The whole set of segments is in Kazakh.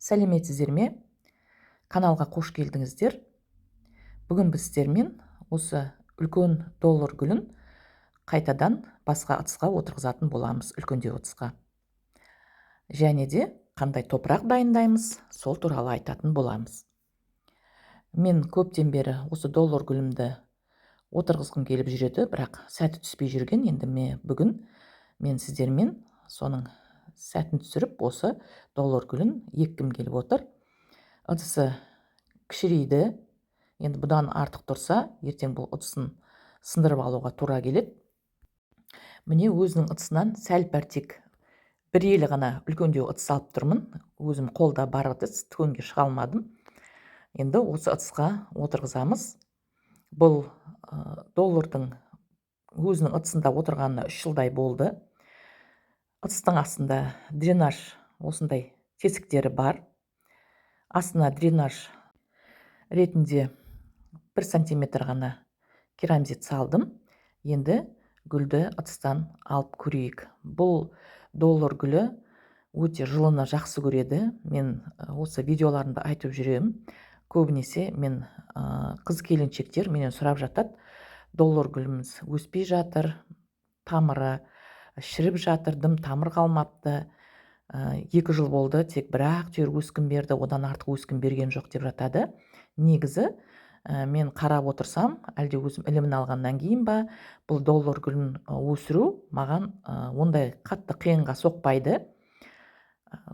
Сәлеметсіздер ме? Каналға қош келдіңіздер. Бүгін біз сіздермен осы үлкен доллар гүлін қайтадан басқа ыдысқа отырғызатын боламыз, үлкендеу ыдысқа. Және де қандай топырақ дайындаймыз, сол туралы айтатын боламыз. Мен көптен бері осы доллар гүлімді отырғызғым келіп жүреді, бірақ сәті түспей жүрген. Енді бүгін мен сіздермен соның сәтін түсіріп, осы доллар гүлін еккім келіп отыр. Ыдысы кішірейді. Енді бұдан артық тұрса, ертең бұл ыдысын сындырып алуға тура келеді. Міне өзінің ыдысынан сәл-пәл тек бір елі ғана үлкендеу ыдыс алып тұрмын. Өзім қолда бар ыдыс, дүкенге шыға алмадым. Енді осы ыдысқа отырғызамыз. Бұл доллардың өзінің ыдысында отырғанына 3 жылдай болды. Ыдыстың астында дренаж осындай тесіктері бар. Астына дренаж ретінде 1 сантиметр ғана керамзит салдым. Енді гүлді ыдыстан алып көрейік. Бұл доллар гүлі өте жылыны жақсы көреді. Мен осы видеоларымда айтып жүремін. Көбінесе мен қыз келіншектер менен сұрап жатады: доллар гүліміз өспей жатыр, тамыры шіріп жатыр, дым тамыр қалмапты. 2 жыл болды, тек бір-ақ түйір өскін берді, одан артық өскін берген жоқ деп жатады. Негізі мен қарап отырсам, әлде өзім ілімін алғаннан кейін ба, бұл доллар гүлін өсіру маған ондай қатты қиынға соқпайды.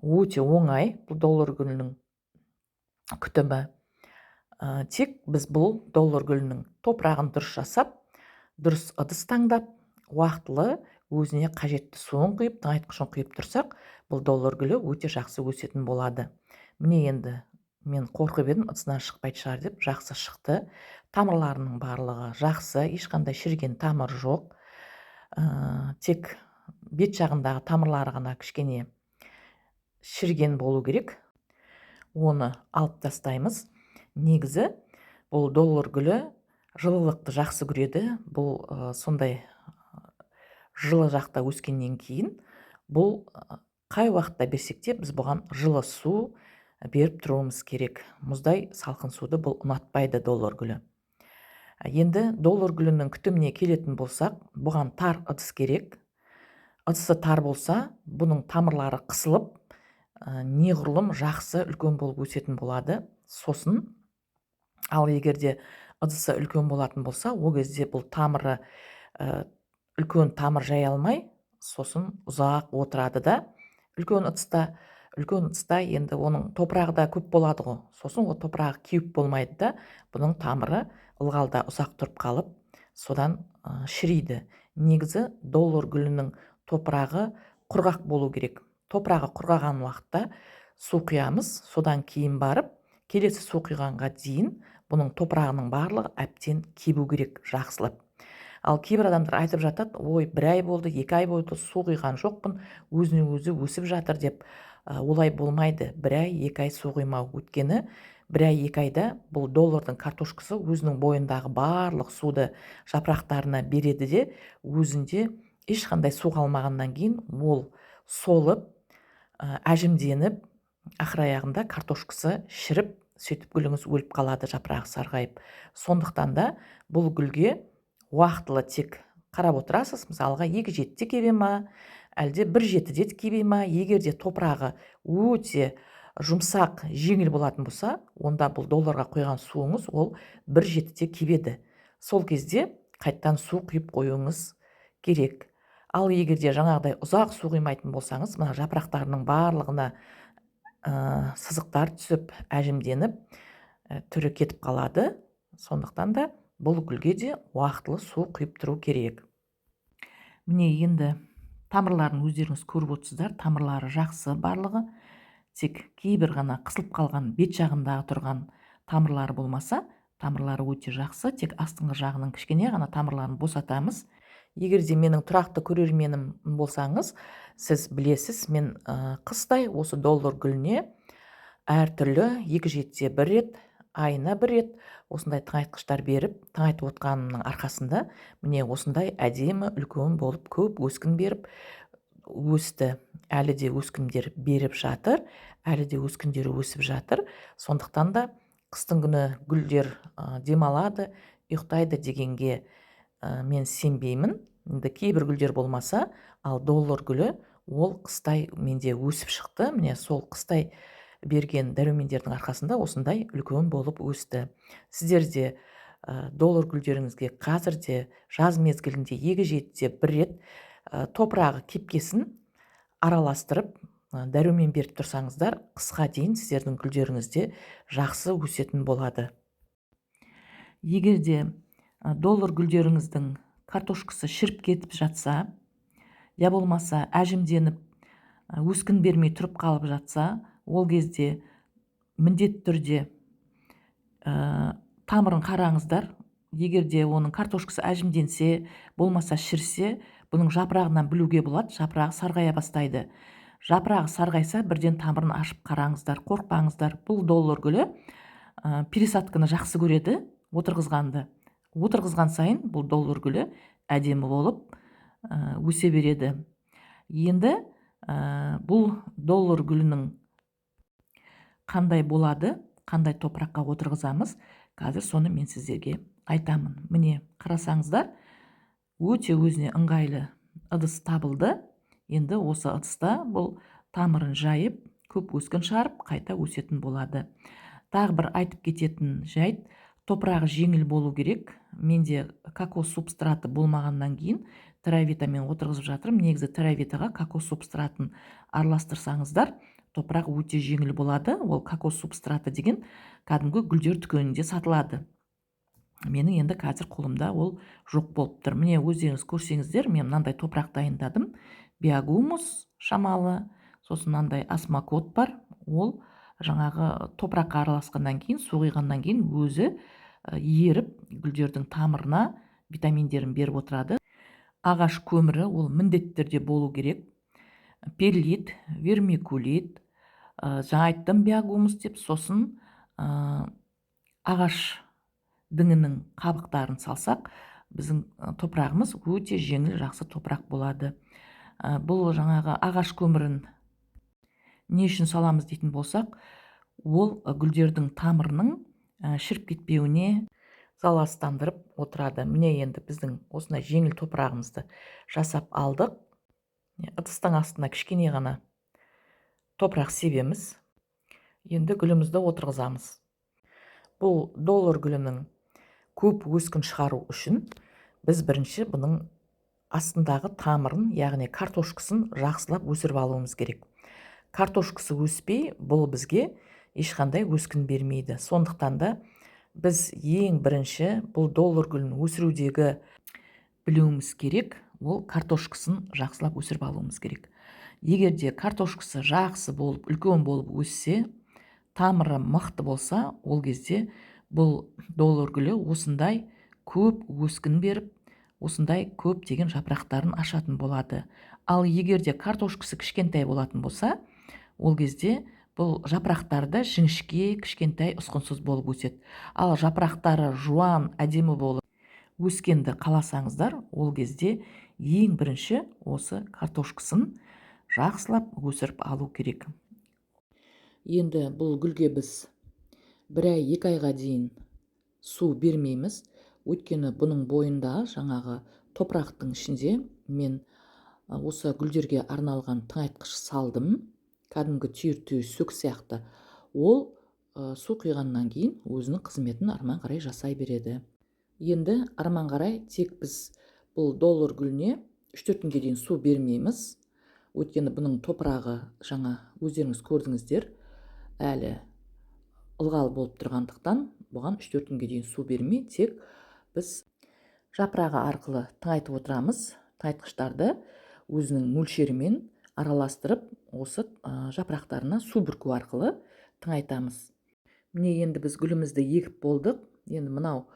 Өте оңай бұл доллар гүлінің күтімі. Тек біз бұл доллар гүлінің топырағын дұрыс жасап, дұрыс ыдыс таңдап, уақытылы өзіне қажетті суын құйып, тыңайтқышын құйып тұрсақ, бұл доллар гүлі өте жақсы өсетін болады. Міне енді мен қорқып едім, ыдысынан шықпайды шығар деп, жақсы шықты. Тамырларының барлығы жақсы, ешқандай шіріген тамыр жоқ. Тек бет жағындағы тамырлары ғана кішкене шіріген болу керек. Оны алып тастаймыз. Негізі бұл доллар гүлі жылылықты жақсы көреді. Бұл сондай жылы жақта өскеннен кейін, бұл қай уақытта берсек те, біз бұған жылы су беріп тұруымыз керек. Мұздай салқын суды бұл ұнатпайды доллар гүлі. Енді доллар гүлінің күтіміне келетін болсақ, бұған тар ыдыс керек. Ыдысы тар болса, бұның тамырлары қысылып, неғұрлым жақсы үлкен болып өсетін болады. Сосын, ал егерде ыдысы үлкен болатын болса, ол кезде бұл тамыры үлкен тамыр жай алмай, сосын ұзақ отырады да. Үлкен ыдыста енді оның топырағы да көп болады ғой. Сосын ол топырағы кеуіп болмайды да, бұның тамыры ылғалда ұзақ тұрып қалып, содан шірейді. Негізі доллар гүлінің топырағы құрғақ болу керек. Топырағы құрғаған уақытта су құямыз, содан кейін барып, келесі су құйғанға дейін бұның топырағының барлығы әбден кебу керек, жақсылап. Ал кейбір адамдар айтып жатады: ой, 1 ай болды, 2 ай болды, су құйған жоқпын, өзіне өзі өсіп жатыр деп. Олай болмайды. 1 ай, 2 ай су құймау. Өткені 1 ай, 2 айда бұл доллардың картошкасы өзінің бойындағы барлық суды жапырақтарына береді де, өзінде ешқандай су қалмағаннан кейін ол солып, әжімденіп, ақыр аяғында картошкасы шіріп, сөйтіп гүліңіз өліп қалады, жапырағы сарғайып. Сондықтан да бұл гүлге уақытылы тек қарап отырасыз. Мысалға 2 жетіде кебе ма, әлде 1 жетіде кебе ма. Егерде топырағы өте жұмсақ, жеңіл болатын болса, онда бұл долларға қойған суыңыз ол 1 жетіде кебеді. Сол кезде қайттан су құйып қоюыңыз керек. Ал егерде жаңағыдай ұзақ су құймайтын болсаңыз, мына жапырақтарының барлығына сызықтар түсіп, әжімденіп, түрі кетіп қалады. Сондықтан да бұл гүлге де уақытылы су құйып тұру керек. Міне енді тамырларын өздеріңіз көріп отырсыздар, тамырлары жақсы барлығы. Тек кейбір ғана қысылып қалған бет жағындағы тұрған тамырлары болмаса, тамырлары өте жақсы. Тек астыңғы жағының кішкене ғана тамырларын босатамыз. Егерде менің тұрақты көрерменім болсаңыз, сіз білесіз, мен қыстай осы доллар гүліне әртүрлі 2 жетіде 1 рет, айына 1 рет осындай тыңайтқыштар беріп, тыңайтып отқанымның арқасында міне осындай әдемі үлкен болып, көп өскін беріп өсті. Әлі де өскіндер беріп жатыр. әлі де өскіндері өсіп жатыр. Сондықтан да қыстың күні гүлдер демалады, ұйықтайды дегенге мен сенбеймін. Енді кейбір гүлдер болмаса, ал доллар гүлі ол қыстай менде өсіп шықты. Міне сол қыстай берген дәрумендердің арқасында осындай үлкен болып өсті. Сіздер де доллар гүлдеріңізге қазір де жаз мезгілінде егі жетсе бір рет топырағы кепкесін араластырып дәрумен беріп тұрсаңыздар, қысқа дейін сіздердің гүлдеріңізде жақсы өсетін болады. Егер де доллар гүлдеріңіздің картошкасы шіріп кетіп жатса, я болмаса әжімденіп өскін бермей тұрып қалып жатса, ол кезде міндетті түрде тамырын қараңыздар. Егер де оның картошкасы әжімденсе, болмаса шірсе, бұның жапырағынан білуге болады. Жапырағы сарғая бастайды. Жапырағы сарғайса, бірден тамырын ашып қараңыздар, қорықпаңыздар. Бұл доллар гүлі пересадканы жақсы көреді, отырғызғанды. Отырғызған сайын бұл доллар гүлі әдемі болып өсе береді. Енді бұл доллар гүлінің қандай болады, қандай топыраққа отырғызамыз, қазір соны мен сіздерге айтамын. Міне қарасаңыздар, өте өзіне ыңғайлы ыдыс табылды. Енді осы ыдыста бұл тамырын жайып, көп өскін шығарып, қайта өсетін болады. Тағы бір айтып кететін жайт, топырағы жеңіл болу керек. Менде кокос субстраты болмағаннан кейін теравитамен отырғызып жатырмын. Негізі теравитаға кокос субстратын араластырсаңыздар, топырақ өте жеңіл болады. Ол кокос субстраты деген кәдімгі гүлдер дүкенінде сатылады. Менің енді қазір қолымда ол жоқ болып тұр. Міне өздеріңіз көрсеңіздер, мен мынандай топырақ дайындадым. Биогумус шамалы, сосын мынандай осмокот бар. Ол жаңағы топыраққа араласқаннан кейін, су құйғаннан кейін өзі еріп гүлдердің тамырына витаминдерін беріп отырады. Ағаш көмірі ол міндетті түрде болу керек. Перлит, вермикулит, жаңа айттым биогумус деп, сосын ағаш діңінің қабықтарын салсақ, біздің топырағымыз өте жеңіл, жақсы топырақ болады. Бұл жаңағы ағаш көмірін не үшін саламыз дейтін болсақ, ол гүлдердің тамырының шіріп кетпеуіне залалсыздандырып отырады. Міне енді біздің осындай жеңіл топырағымызды жасап алдық. Ыдыстың астына кішкене ғана топырақ себеміз. Енді гүлімізді отырғызамыз. Бұл доллар гүлінің көп өскін шығару үшін біз бірінші бұның астындағы тамырын, яғни картошкасын жақсылап өсіріп алуымыз керек. Картошкасы өспей, бұл бізге ешқандай өскін бермейді. Сондықтан да біз ең бірінші бұл доллар гүлін өсірудегі білуіміз керек, ол картошкасын жақсылап өсіріп алуымыз керек. Егер де картошкасы жақсы болып, үлкен болып өссе, тамыры мықты болса, ол кезде бұл доллар гүлі осындай көп өскін беріп, осындай көп деген жапырақтарын ашатын болады. Ал егер де картошкасы кішкентай болатын болса, ол кезде бұл жапырақтарды жіңішке, кішкентай, ұсқынсыз болып өседі. Ал жапырақтары жуан, әдемі болып өскенді қаласаңыздар, ол кезде ең бірінші осы картошкасын жақсылап өсіріп алу керек. Енді бұл гүлге біз 1 ай 2 айға дейін су бермейміз. Өйткені бұның бойында жаңағы топырақтың ішінде мен осы гүлдерге арналған тыңайтқыш салдым. Кәдімгі түйір сүк сияқты. Ол су құйғаннан кейін өзінің қызметін арман қарай жасай береді. Енді арман қарай тек біз бұл доллар гүліне 3-4 күнге дейін су бермейміз. Өйткені бұның топырағы жаңа өздеріңіз көрдіңіздер, әлі ылғал болып тұрғандықтан бұған 3-4 күнге дейін су бермей, тек біз жапырағы арқылы тыңайтып отырамыз. Тыңайтқыштарды өзінің мөлшерімен араластырып, осы жапырақтарына су бүрку арқылы тыңайтамыз. Міне енді біз гүлімізді егіп болдық. Енді мынау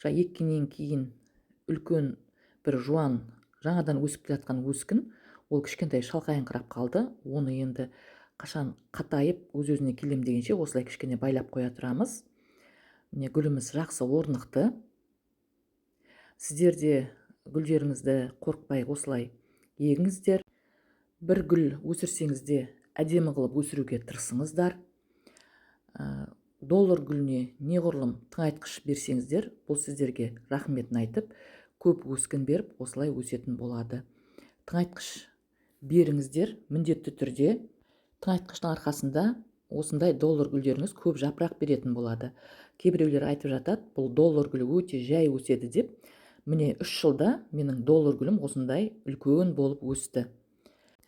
еккеннен кейін үлкен бір жуан жаңадан өсіп жатқан өскін, ол кішкентай шалқайыңқырап қалды. Оны енді қашан қатайып, өз-өзіне келем дегенше осылай кішкене байлап қоя тұрамыз. Міне гүліміз жақсы орнықты. Сіздер де гүлдеріңізді қорықпай осылай егіңіздер. Бір гүл өсірсеңіз де әдемі қылып өсіруге тырысыңыздар. Доллар гүліне неғұрлым тыңайтқыш берсеңіздер, бұл сіздерге рахметін айтып, көп өскін беріп, осылай өсетін болады. Тыңайтқыш беріңіздер, міндетті түрде тыңайтқыштың арқасында осындай доллар гүлдеріңіз көп жапырақ беретін болады. Кейбіреулер айтып жатады, бұл доллар гүлі өте жай өседі деп. Міне 3 жылда менің доллар гүлім осындай үлкен болып өсті.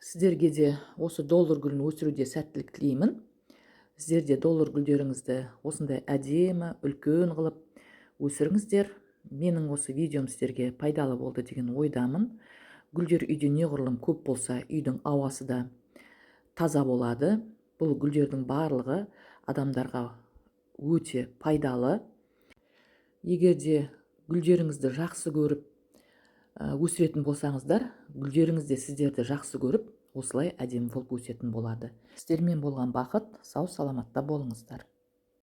Сіздерге де осы доллар гүлін өсіруде сәттілік тілеймін. Сіздер де доллар гүлдеріңізді осындай әдемі, үлкен қылып өсіріңіздер. Менің осы видеом сіздерге пайдалы болды деген ойдамын. Гүлдер үйде неғұрлым көп болса, үйдің ауасы да таза болады. Бұл гүлдердің барлығы адамдарға өте пайдалы. Егер де гүлдеріңізді жақсы көріп өсіретін болсаңыздар, гүлдеріңіз де сіздерді жақсы көріп, осылай әдемі болып өсетін болады. Сіздермен болған бақыт, сау саламатта болыңыздар.